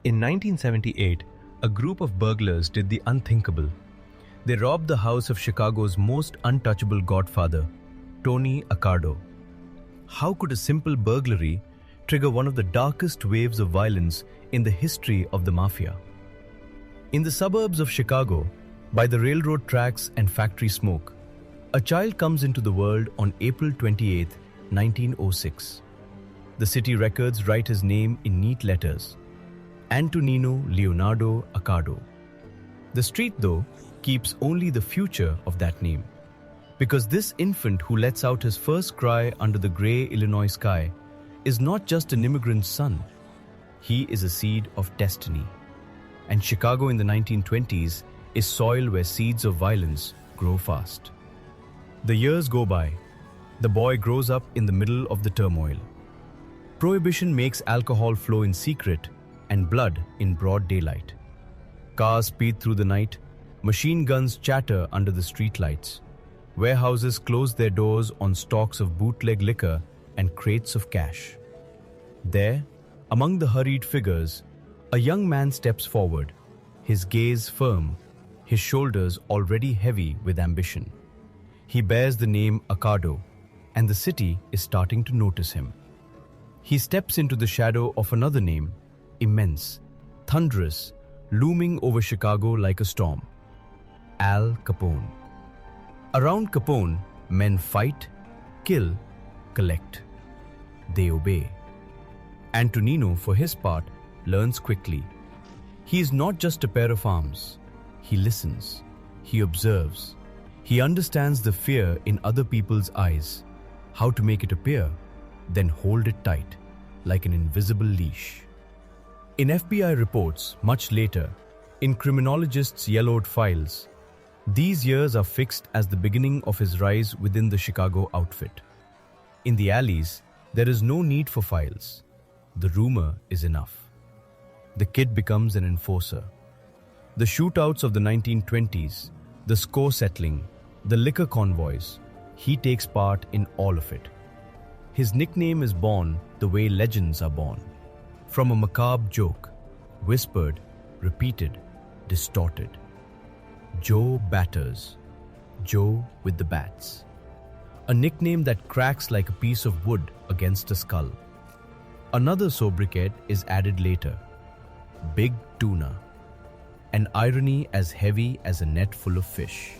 In 1978, a group of burglars did the unthinkable. They robbed the house of Chicago's most untouchable godfather, Tony Accardo. How could a simple burglary trigger one of the darkest waves of violence in the history of the Mafia? In the suburbs of Chicago, by the railroad tracks and factory smoke, a child comes into the world on April 28, 1906. The city records write his name in neat letters: Antonino Leonardo Accardo. The street, though, keeps only the future of that name, because this infant who lets out his first cry under the gray Illinois sky is not just an immigrant's son. He is a seed of destiny. And Chicago in the 1920s is soil where seeds of violence grow fast. The years go by. The boy grows up in the middle of the turmoil. Prohibition makes alcohol flow in secret and blood in broad daylight. Cars speed through the night. Machine guns chatter under the streetlights. Warehouses close their doors on stocks of bootleg liquor and crates of cash. There, among the hurried figures, a young man steps forward, his gaze firm, his shoulders already heavy with ambition. He bears the name Accardo, and the city is starting to notice him. He steps into the shadow of another name, immense, thunderous, looming over Chicago like a storm: Al Capone. Around Capone, men fight, kill, collect. They obey. Antonino, for his part, learns quickly. He is not just a pair of arms. He listens. He observes. He understands the fear in other people's eyes, how to make it appear, then hold it tight, like an invisible leash. In FBI reports, much later, in criminologists' yellowed files, these years are fixed as the beginning of his rise within the Chicago outfit. In the alleys, there is no need for files. The rumor is enough. The kid becomes an enforcer. The shootouts of the 1920s, the score settling, the liquor convoys, he takes part in all of it. His nickname is born the way legends are born, from a macabre joke, whispered, repeated, distorted. Joe Batters, Joe with the bats. A nickname that cracks like a piece of wood against a skull. Another sobriquet is added later: Big Tuna, an irony as heavy as a net full of fish.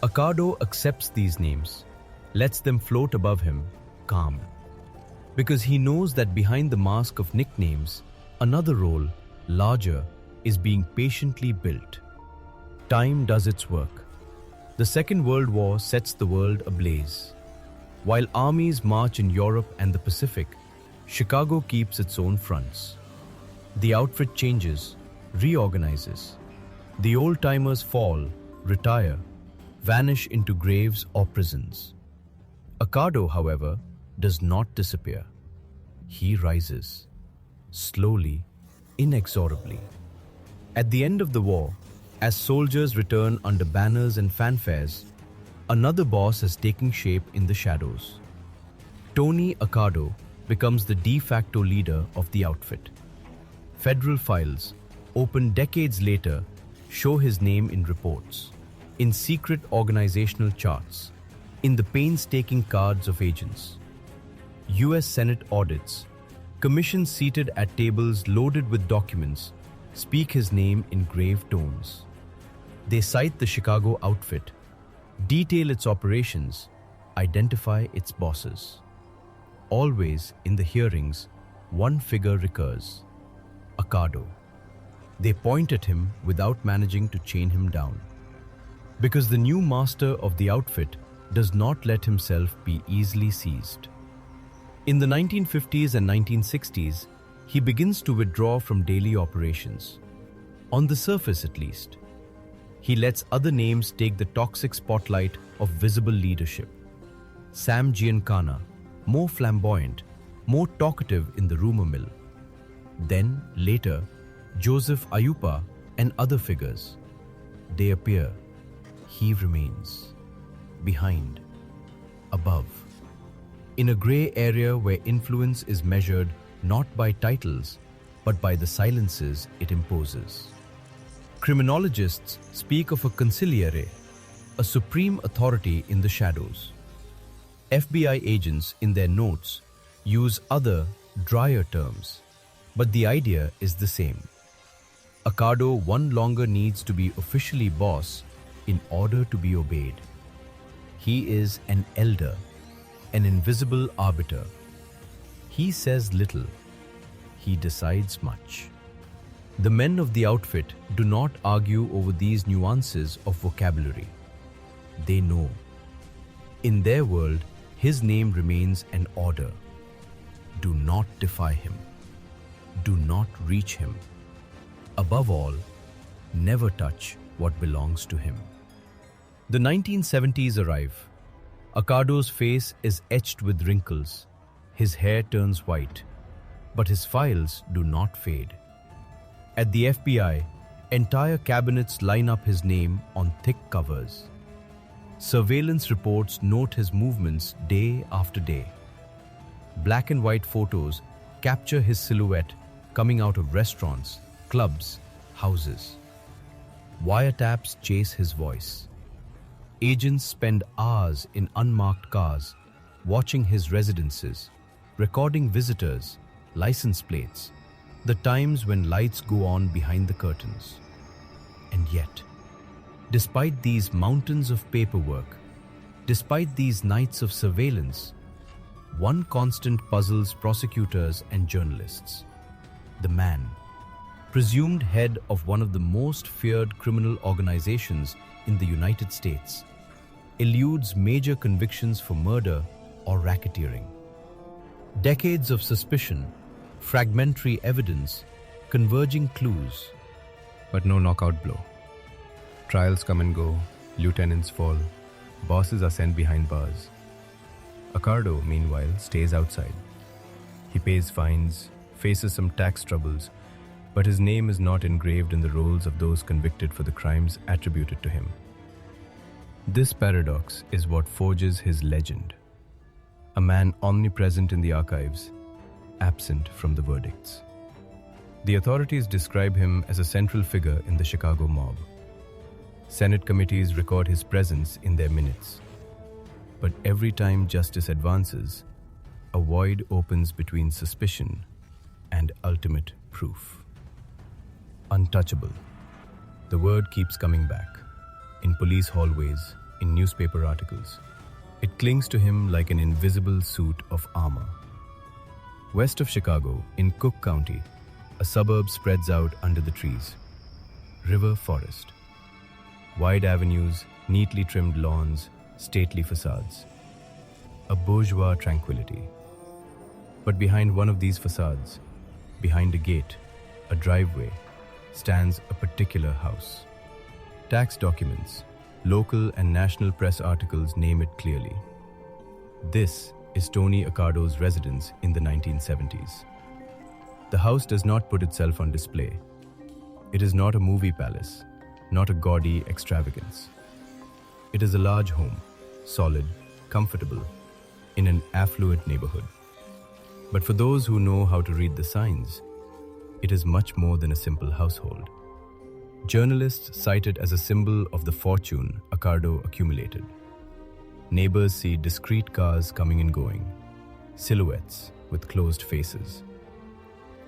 Accardo accepts these names, lets them float above him, calm, because he knows that behind the mask of nicknames, another role, larger, is being patiently built. Time does its work. The Second World War sets the world ablaze. While armies march in Europe and the Pacific, Chicago keeps its own fronts. The outfit changes, reorganizes. The old-timers fall, retire, vanish into graves or prisons. Accardo, however, does not disappear. He rises, slowly, inexorably. At the end of the war, as soldiers return under banners and fanfares, another boss has taken shape in the shadows. Tony Accardo becomes the de facto leader of the outfit. Federal files, opened decades later, show his name in reports, in secret organizational charts, in the painstaking cards of agents. US Senate audits, commissions seated at tables loaded with documents, speak his name in grave tones. They cite the Chicago outfit, detail its operations, identify its bosses. Always in the hearings, one figure recurs: Accardo. They point at him without managing to chain him down, because the new master of the outfit does not let himself be easily seized. In the 1950s and 1960s, he begins to withdraw from daily operations. On the surface, at least. He lets other names take the toxic spotlight of visible leadership. Sam Giancana, more flamboyant, more talkative in the rumor mill. Then, later, Joseph Ayupa and other figures. They appear. He remains. Behind. Above. In a gray area where influence is measured not by titles, but by the silences it imposes. Criminologists speak of a consigliere, a supreme authority in the shadows. FBI agents in their notes use other, drier terms, but the idea is the same. Accardo one longer needs to be officially boss in order to be obeyed. He is an elder, an invisible arbiter. He says little, he decides much. The men of the outfit do not argue over these nuances of vocabulary. They know. In their world, his name remains an order. Do not defy him. Do not reach him. Above all, never touch what belongs to him. The 1970s arrive. Accardo's face is etched with wrinkles. His hair turns white, but his files do not fade. At the FBI, entire cabinets line up his name on thick covers. Surveillance reports note his movements day after day. Black and white photos capture his silhouette coming out of restaurants, clubs, houses. Wiretaps chase his voice. Agents spend hours in unmarked cars, watching his residences, recording visitors, license plates, the times when lights go on behind the curtains. And yet, despite these mountains of paperwork, despite these nights of surveillance, one constant puzzles prosecutors and journalists. The man, presumed head of one of the most feared criminal organizations in the United States, eludes major convictions for murder or racketeering. Decades of suspicion, fragmentary evidence, converging clues. But no knockout blow. Trials come and go, lieutenants fall, bosses are sent behind bars. Accardo, meanwhile, stays outside. He pays fines, faces some tax troubles, but his name is not engraved in the rolls of those convicted for the crimes attributed to him. This paradox is what forges his legend. A man omnipresent in the archives, absent from the verdicts. The authorities describe him as a central figure in the Chicago mob. Senate committees record his presence in their minutes. But every time justice advances, a void opens between suspicion and ultimate proof. Untouchable. The word keeps coming back. In police hallways, in newspaper articles. It clings to him like an invisible suit of armor. West of Chicago, in Cook County, a suburb spreads out under the trees. River forest. Wide avenues, neatly trimmed lawns, stately facades. A bourgeois tranquility. But behind one of these facades, behind a gate, a driveway, stands a particular house. Tax documents, local and national press articles name it clearly. This is Tony Accardo's residence in the 1970s. The house does not put itself on display. It is not a movie palace, not a gaudy extravagance. It is a large home, solid, comfortable, in an affluent neighborhood. But for those who know how to read the signs, it is much more than a simple household. Journalists cite it as a symbol of the fortune Accardo accumulated. Neighbors see discreet cars coming and going, silhouettes with closed faces.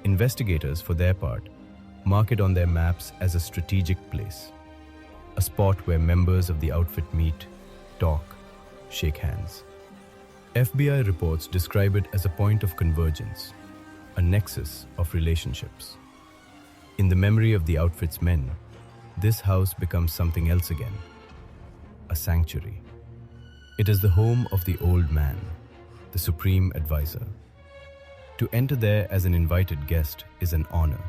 Investigators, for their part, mark it on their maps as a strategic place, a spot where members of the outfit meet, talk, shake hands. FBI reports describe it as a point of convergence, a nexus of relationships. In the memory of the outfit's men, this house becomes something else again, a sanctuary. It is the home of the old man, the supreme advisor. To enter there as an invited guest is an honor.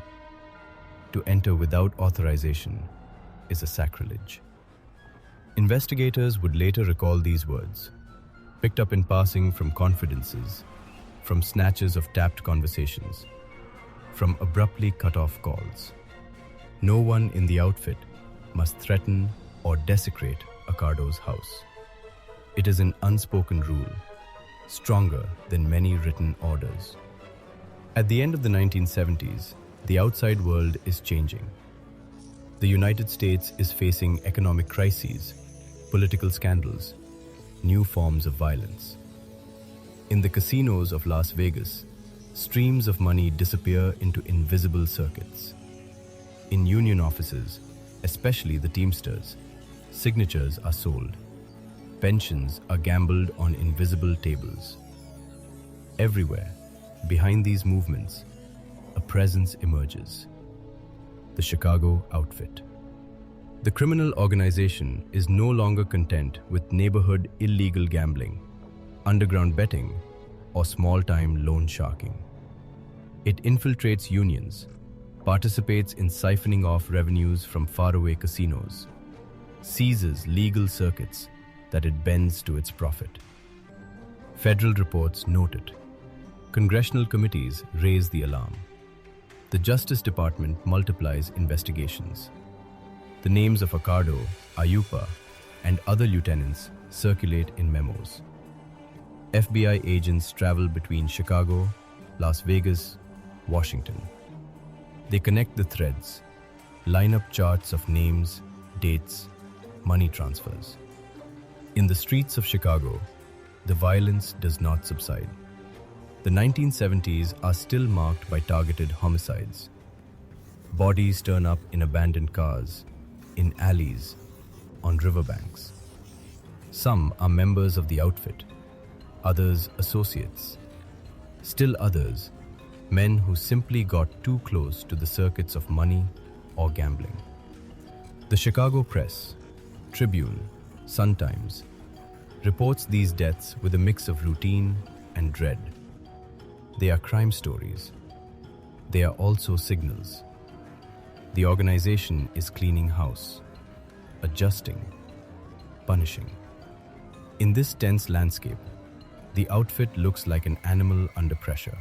To enter without authorization is a sacrilege. Investigators would later recall these words, picked up in passing from confidences, from snatches of tapped conversations, from abruptly cut off calls. No one in the outfit must threaten or desecrate Accardo's house. It is an unspoken rule, stronger than many written orders. At the end of the 1970s, The outside world is changing. The United States is facing economic crises, political scandals, new forms of violence. In the casinos of Las Vegas, streams of money disappear into invisible circuits. In union offices, especially the Teamsters, signatures are sold. Pensions are gambled on invisible tables. Everywhere, behind these movements, a presence emerges. The Chicago outfit. The criminal organization is no longer content with neighborhood illegal gambling, underground betting, or small-time loan sharking. It infiltrates unions, participates in siphoning off revenues from faraway casinos, seizes legal circuits that it bends to its profit. Federal reports note it. Congressional committees raise the alarm. The Justice Department multiplies investigations. The names of Accardo, Ayupa, and other lieutenants circulate in memos. FBI agents travel between Chicago, Las Vegas, Washington. They connect the threads, line up charts of names, dates, money transfers. In the streets of Chicago, the violence does not subside. The 1970s are still marked by targeted homicides. Bodies turn up in abandoned cars, in alleys, on riverbanks. Some are members of the outfit, others associates. Still others, men who simply got too close to the circuits of money or gambling. The Chicago Press, Tribune, Sun-Times, reports these deaths with a mix of routine and dread. They are crime stories. They are also signals. The organization is cleaning house, adjusting, punishing. In this tense landscape, the outfit looks like an animal under pressure.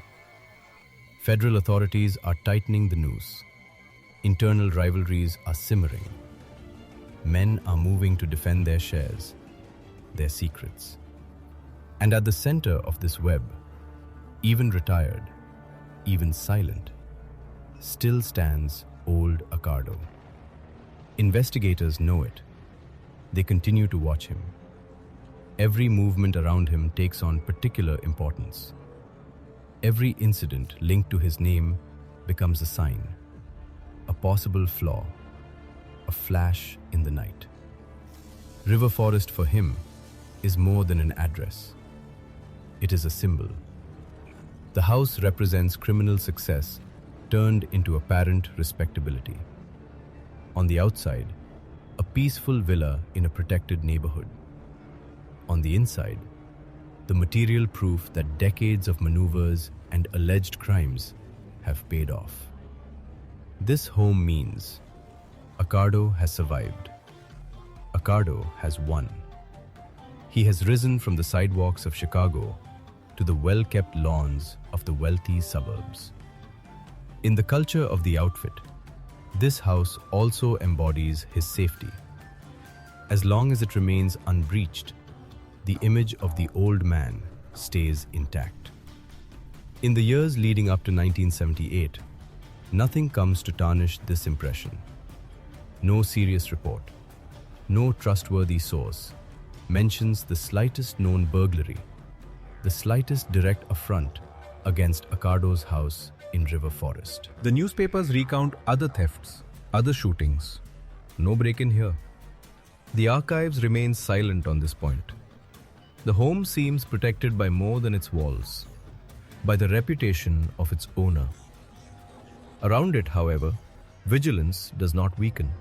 Federal authorities are tightening the noose. Internal rivalries are simmering. Men are moving to defend their shares, their secrets. And at the center of this web, even retired, even silent, still stands old Accardo. Investigators know it. They continue to watch him. Every movement around him takes on particular importance. Every incident linked to his name becomes a sign, a possible flaw, a flash in the night. River Forest for him is more than an address. It is a symbol. The house represents criminal success turned into apparent respectability. On the outside, a peaceful villa in a protected neighborhood. On the inside, the material proof that decades of maneuvers and alleged crimes have paid off. This home means Accardo has survived. Accardo has won. He has risen from the sidewalks of Chicago to the well-kept lawns of the wealthy suburbs. In the culture of the outfit, this house also embodies his safety. As long as it remains unbreached, the image of the old man stays intact. In the years leading up to 1978, nothing comes to tarnish this impression. No serious report, no trustworthy source mentions the slightest known burglary, the slightest direct affront against Accardo's house in River Forest. The newspapers recount other thefts, other shootings. No break-in here. The archives remain silent on this point. The home seems protected by more than its walls, by the reputation of its owner. Around it, however, vigilance does not weaken.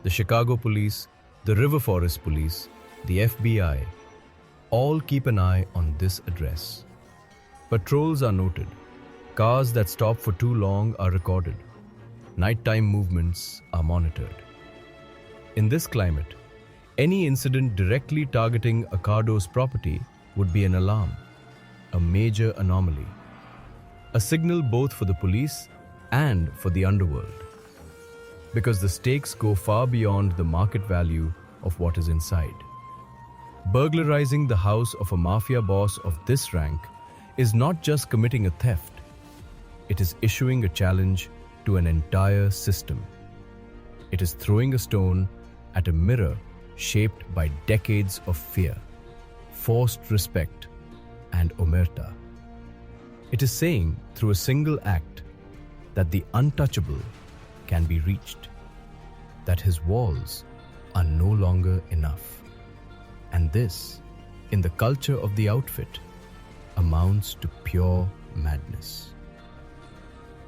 The Chicago police, the River Forest police, the FBI, all keep an eye on this address. Patrols are noted. Cars that stop for too long are recorded. Nighttime movements are monitored. In this climate, any incident directly targeting Accardo's property would be an alarm, a major anomaly, a signal both for the police and for the underworld. Because the stakes go far beyond the market value of what is inside. Burglarizing the house of a mafia boss of this rank is not just committing a theft, it is issuing a challenge to an entire system. It is throwing a stone at a mirror shaped by decades of fear, forced respect, and omerta. It is saying through a single act that the untouchable can be reached, that his walls are no longer enough. And this, in the culture of the outfit, amounts to pure madness.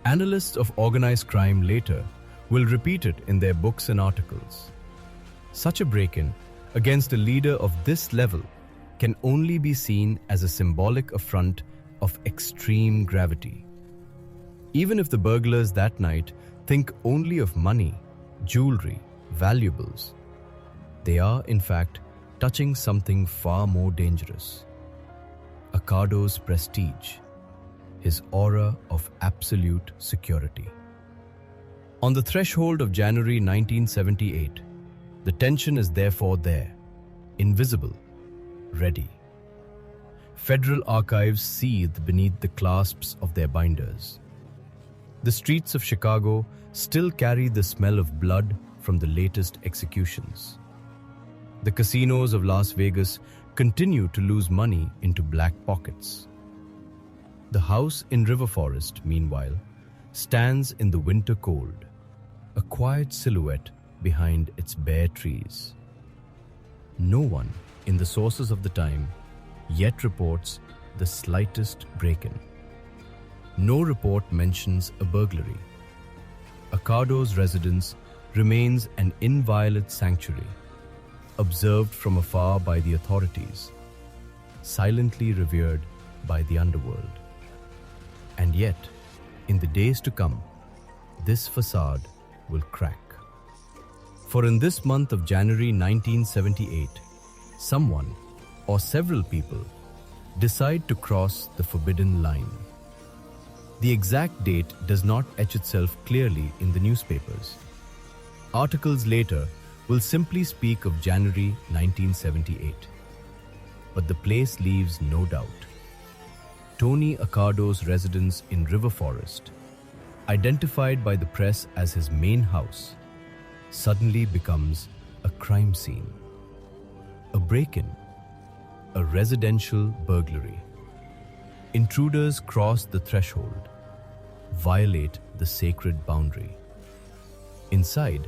Analysts of organized crime later will repeat it in their books and articles. Such a break-in against a leader of this level can only be seen as a symbolic affront of extreme gravity. Even if the burglars that night think only of money, jewelry, valuables, they are in fact touching something far more dangerous. Accardo's prestige, his aura of absolute security. On the threshold of January 1978, the tension is therefore there, invisible, ready. Federal archives seethe beneath the clasps of their binders. The streets of Chicago still carry the smell of blood from the latest executions. The casinos of Las Vegas continue to lose money into black pockets. The house in River Forest, meanwhile, stands in the winter cold, a quiet silhouette behind its bare trees. No one in the sources of the time yet reports the slightest break-in. No report mentions a burglary. Accardo's residence remains an inviolate sanctuary, observed from afar by the authorities, silently revered by the underworld. And yet, in the days to come, this facade will crack. For in this month of January 1978, someone or several people decide to cross the forbidden line. The exact date does not etch itself clearly in the newspapers. Articles later will simply speak of January 1978. But the place leaves no doubt. Tony Accardo's residence in River Forest, identified by the press as his main house, suddenly becomes a crime scene. A break-in, a residential burglary. Intruders cross the threshold, violate the sacred boundary. Inside,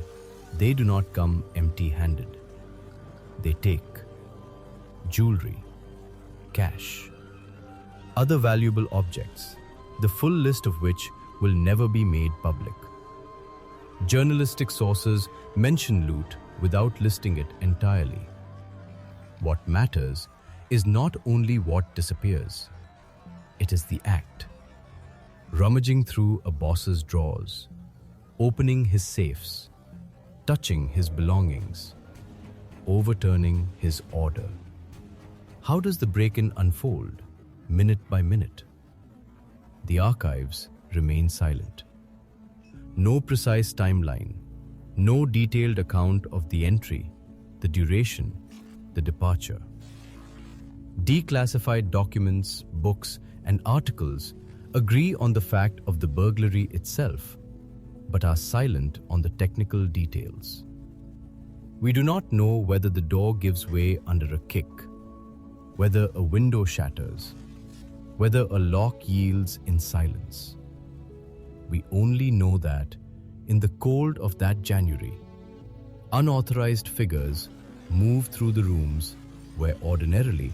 they do not come empty-handed. They take jewelry, cash, other valuable objects, the full list of which will never be made public. Journalistic sources mention loot without listing it entirely. What matters is not only what disappears, it is the act. Rummaging through a boss's drawers, opening his safes, touching his belongings, overturning his order. How does the break-in unfold, minute by minute? The archives remain silent. No precise timeline, no detailed account of the entry, the duration, the departure. Declassified documents, books, and articles agree on the fact of the burglary itself, but are silent on the technical details. We do not know whether the door gives way under a kick, whether a window shatters, whether a lock yields in silence. We only know that, in the cold of that January, unauthorized figures move through the rooms where ordinarily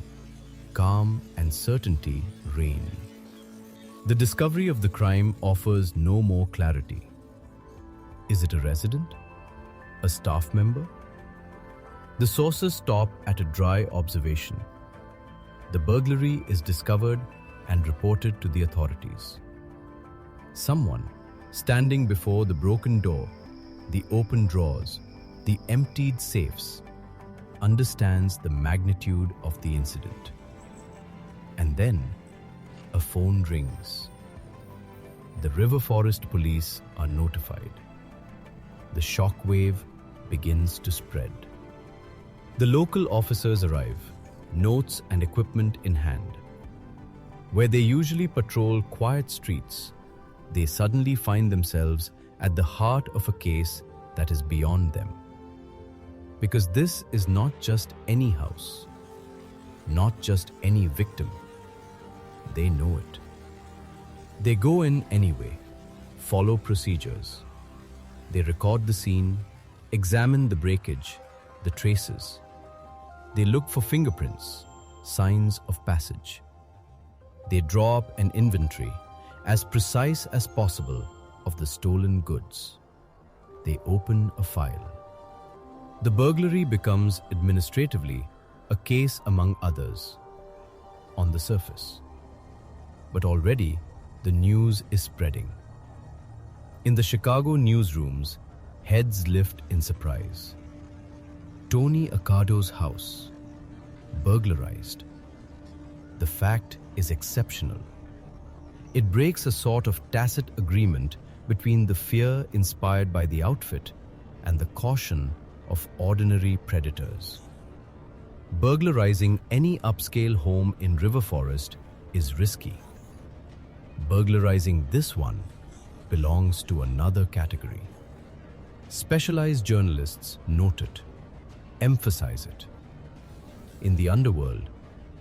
calm and certainty reign. The discovery of the crime offers no more clarity. Is it a resident? A staff member? The sources stop at a dry observation. The burglary is discovered and reported to the authorities. Someone, standing before the broken door, the open drawers, the emptied safes, understands the magnitude of the incident. And then, a phone rings. The River Forest police are notified. The shockwave begins to spread. The local officers arrive, notes and equipment in hand. Where they usually patrol quiet streets, they suddenly find themselves at the heart of a case that is beyond them. Because this is not just any house, not just any victim. They know it. They go in anyway, follow procedures. They record the scene, examine the breakage, the traces. They look for fingerprints, signs of passage. They draw up an inventory as precise as possible of the stolen goods. They open a file. The burglary becomes administratively a case among others on the surface. But already the news is spreading. In the Chicago newsrooms, heads lift in surprise. Tony Accardo's house, burglarized. The fact is exceptional. It breaks a sort of tacit agreement between the fear inspired by the outfit and the caution of ordinary predators. Burglarizing any upscale home in River Forest is risky. Burglarizing this one belongs to another category. Specialized journalists note it, emphasize it. In the underworld,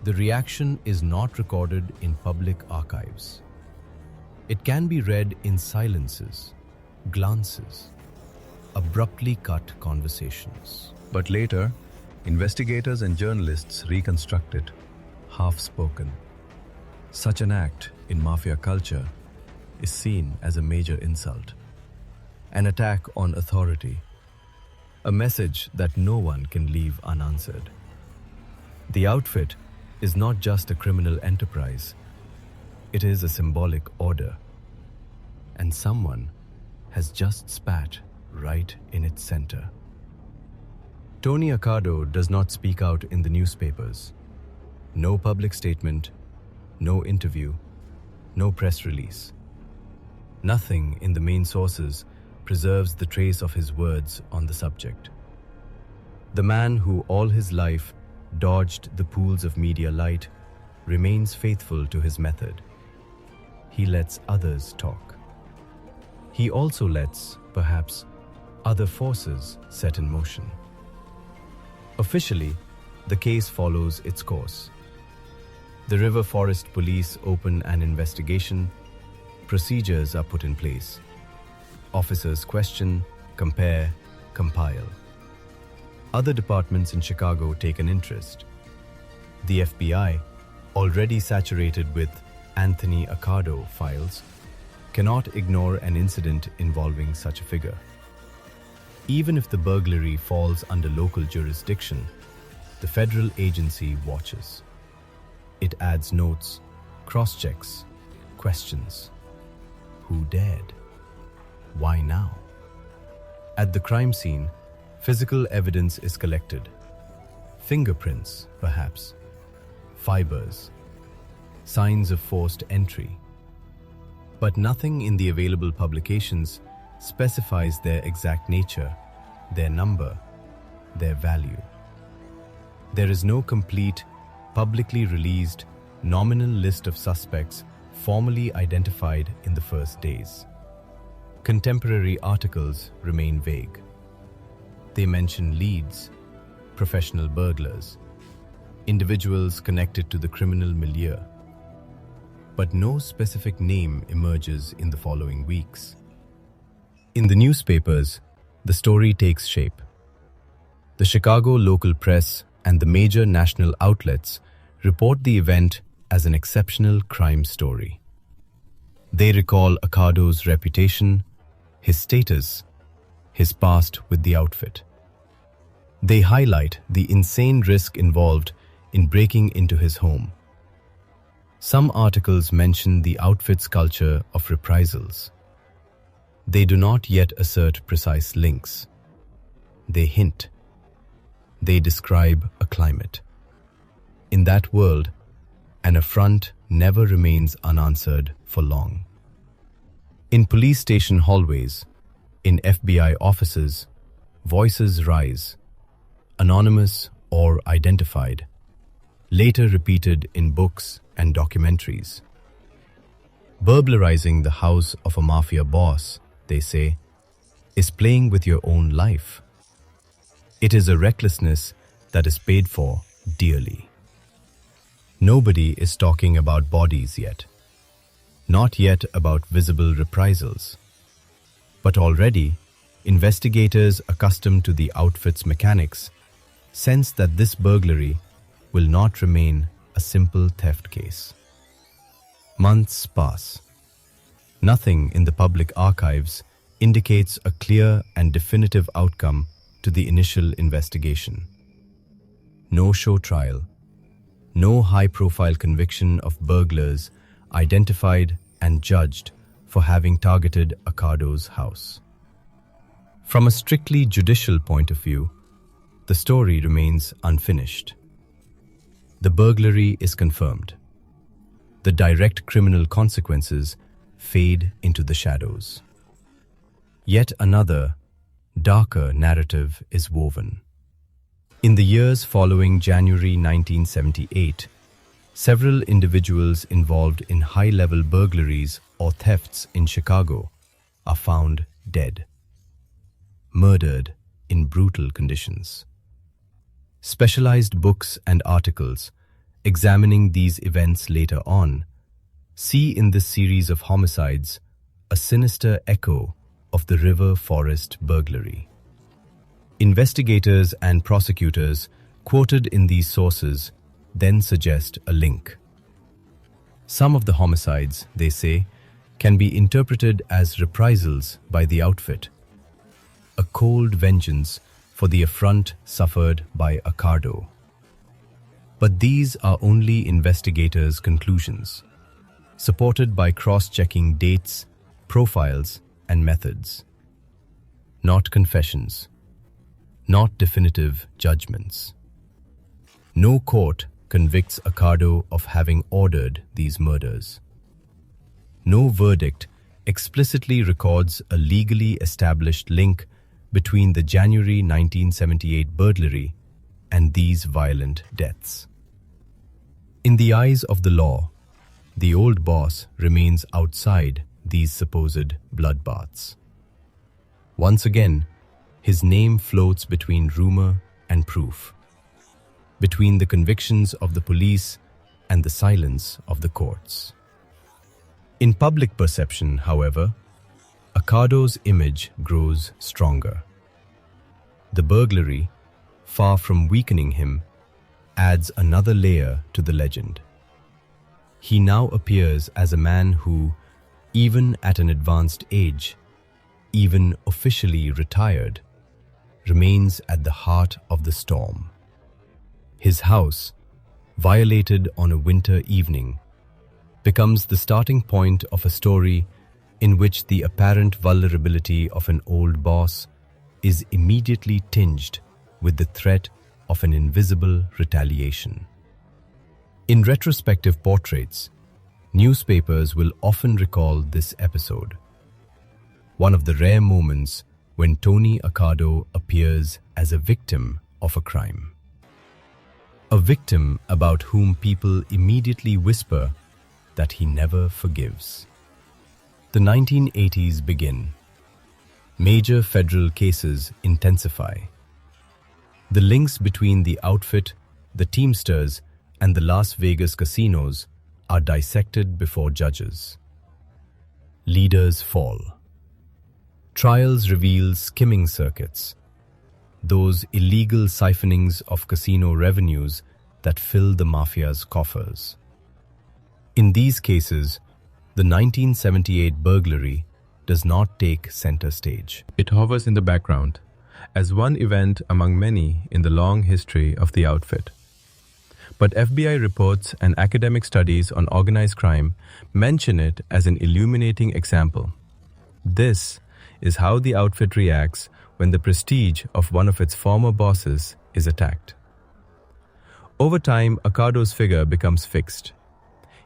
the reaction is not recorded in public archives. It can be read in silences, glances, abruptly cut conversations. But later, investigators and journalists reconstruct it, half-spoken. Such an act in Mafia culture is seen as a major insult, an attack on authority, a message that no one can leave unanswered. The outfit is not just a criminal enterprise, it is a symbolic order, and someone has just spat right in its center. Tony Accardo does not speak out in the newspapers. No public statement, no interview, no press release. Nothing in the main sources preserves the trace of his words on the subject. The man who all his life dodged the pools of media light remains faithful to his method. He lets others talk. He also lets, perhaps, other forces set in motion. Officially, the case follows its course. The River Forest Police open an investigation. Procedures are put in place. Officers question, compare, compile. Other departments in Chicago take an interest. The FBI, already saturated with Anthony Accardo files, cannot ignore an incident involving such a figure. Even if the burglary falls under local jurisdiction, the federal agency watches. It adds notes, cross-checks, questions. Who dared? Why now? At the crime scene, physical evidence is collected. Fingerprints, perhaps. Fibers. Signs of forced entry. But nothing in the available publications specifies their exact nature, their number, their value. There is no complete, publicly released, nominal list of suspects formally identified in the first days. Contemporary articles remain vague. They mention leads, professional burglars, individuals connected to the criminal milieu. But no specific name emerges in the following weeks. In the newspapers, the story takes shape. The Chicago local press and the major national outlets report the event as an exceptional crime story. They recall Accardo's reputation, his status, his past with the outfit. They highlight the insane risk involved in breaking into his home. Some articles mention the outfit's culture of reprisals. They do not yet assert precise links. They hint. They describe a climate. In that world, an affront never remains unanswered for long. In police station hallways, in FBI offices, voices rise, anonymous or identified, later repeated in books and documentaries. Burglarizing the house of a mafia boss, they say, is playing with your own life. It is a recklessness that is paid for dearly. Nobody is talking about bodies yet. Not yet about visible reprisals. But already, investigators accustomed to the outfit's mechanics sense that this burglary will not remain a simple theft case. Months pass. Nothing in the public archives indicates a clear and definitive outcome to the initial investigation. No show trial, no high-profile conviction of burglars identified and judged for having targeted Accardo's house. From a strictly judicial point of view, the story remains unfinished. The burglary is confirmed. The direct criminal consequences fade into the shadows. Yet another, darker narrative is woven. In the years following January 1978, several individuals involved in high-level burglaries or thefts in Chicago are found dead, murdered in brutal conditions. Specialized books and articles examining these events later on see in this series of homicides a sinister echo of the river forest burglary. Investigators and prosecutors quoted in these sources then suggest a link. Some of the homicides, they say, can be interpreted as reprisals by the outfit, a cold vengeance for the affront suffered by Accardo. But these are only investigators' conclusions, supported by cross-checking dates, profiles, and methods. Not confessions, not definitive judgments. No court convicts Accardo of having ordered these murders. No verdict explicitly records a legally established link between the January 1978 burglary and these violent deaths. In the eyes of the law, the old boss remains outside these supposed bloodbaths. Once again, his name floats between rumor and proof, between the convictions of the police and the silence of the courts. In public perception, however, Accardo's image grows stronger. The burglary, far from weakening him, adds another layer to the legend. He now appears as a man who, even at an advanced age, even officially retired, remains at the heart of the storm. His house, violated on a winter evening, becomes the starting point of a story in which the apparent vulnerability of an old boss is immediately tinged with the threat of an invisible retaliation. In retrospective portraits, newspapers will often recall this episode, one of the rare moments when Tony Accardo appears as a victim of a crime. A victim about whom people immediately whisper that he never forgives. The 1980s begin. Major federal cases intensify. The links between the outfit, the Teamsters, and the Las Vegas casinos are dissected before judges. Leaders fall. Trials reveal skimming circuits, those illegal siphonings of casino revenues that fill the Mafia's coffers. In these cases, the 1978 burglary does not take center stage. It hovers in the background as one event among many in the long history of the outfit. But FBI reports and academic studies on organized crime mention it as an illuminating example. This is how the outfit reacts when the prestige of one of its former bosses is attacked. Over time, Accardo's figure becomes fixed.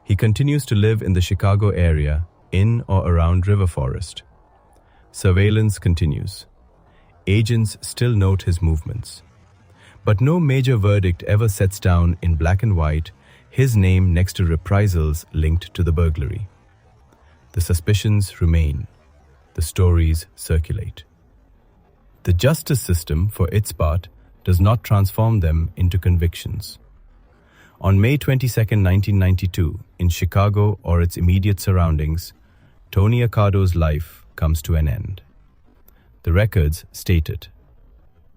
He continues to live in the Chicago area, in or around River Forest. Surveillance continues. Agents still note his movements. But no major verdict ever sets down in black and white his name next to reprisals linked to the burglary. The suspicions remain. The stories circulate. The justice system, for its part, does not transform them into convictions. On May 22, 1992, in Chicago or its immediate surroundings, Tony Accardo's life comes to an end. The records stated,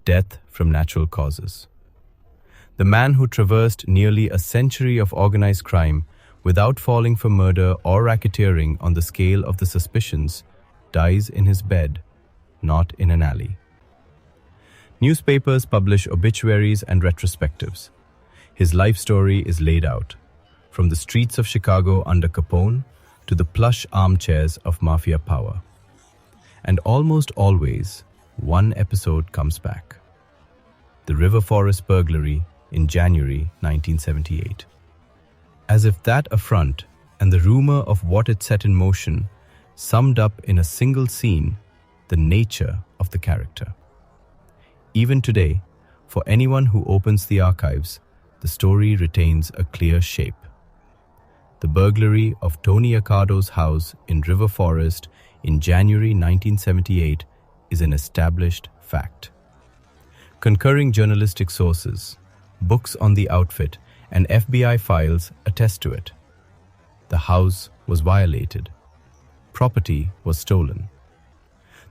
death from natural causes. The man who traversed nearly a century of organized crime without falling for murder or racketeering on the scale of the suspicions dies in his bed, not in an alley. Newspapers publish obituaries and retrospectives. His life story is laid out, from the streets of Chicago under Capone to the plush armchairs of Mafia power. And almost always, one episode comes back. The River Forest burglary in January 1978. As if that affront and the rumor of what it set in motion summed up in a single scene the nature of the character. Even today, for anyone who opens the archives, the story retains a clear shape. The burglary of Tony Accardo's house in River Forest in January 1978 is an established fact. Concurring journalistic sources, books on the outfit, and FBI files attest to it. The house was violated. Property was stolen.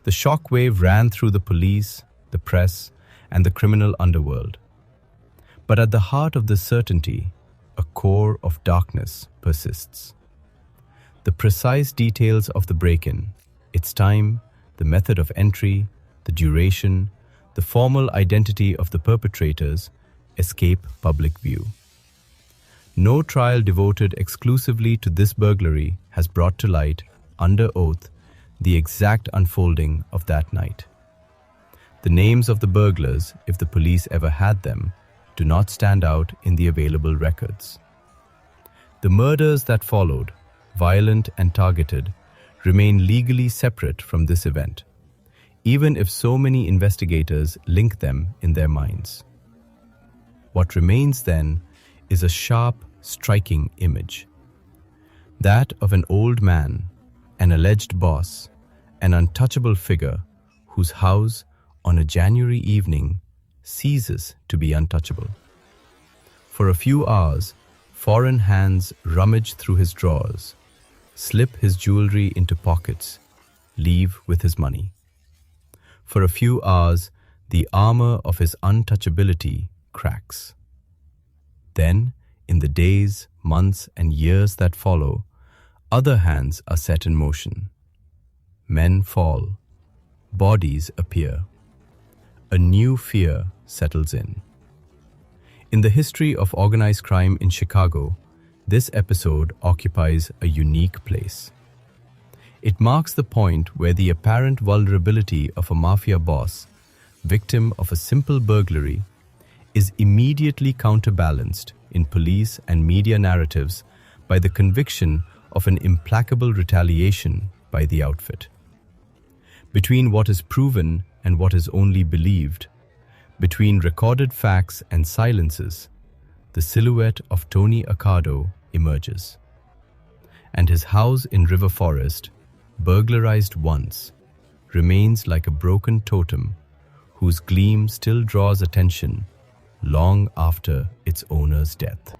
The shockwave ran through the police, the press, and the criminal underworld. But at the heart of this certainty, a core of darkness persists. The precise details of the break-in, its time, the method of entry, the duration, the formal identity of the perpetrators escape public view. No trial devoted exclusively to this burglary has brought to light, under oath, the exact unfolding of that night. The names of the burglars, if the police ever had them, do not stand out in the available records. The murders that followed, violent and targeted, remain legally separate from this event, even if so many investigators link them in their minds. What remains then is a sharp, striking image. That of an old man, an alleged boss, an untouchable figure whose house, on a January evening, ceases to be untouchable. For a few hours, foreign hands rummage through his drawers, slip his jewelry into pockets, leave with his money. For a few hours, the armor of his untouchability cracks. Then, in the days, months, and years that follow, other hands are set in motion. Men fall. Bodies appear. A new fear settles in. In the history of organized crime in Chicago, this episode occupies a unique place. It marks the point where the apparent vulnerability of a mafia boss, victim of a simple burglary, is immediately counterbalanced in police and media narratives by the conviction of an implacable retaliation by the outfit. Between what is proven and what is only believed, between recorded facts and silences, the silhouette of Tony Accardo emerges. And his house in River Forest, burglarized once, remains like a broken totem whose gleam still draws attention long after its owner's death.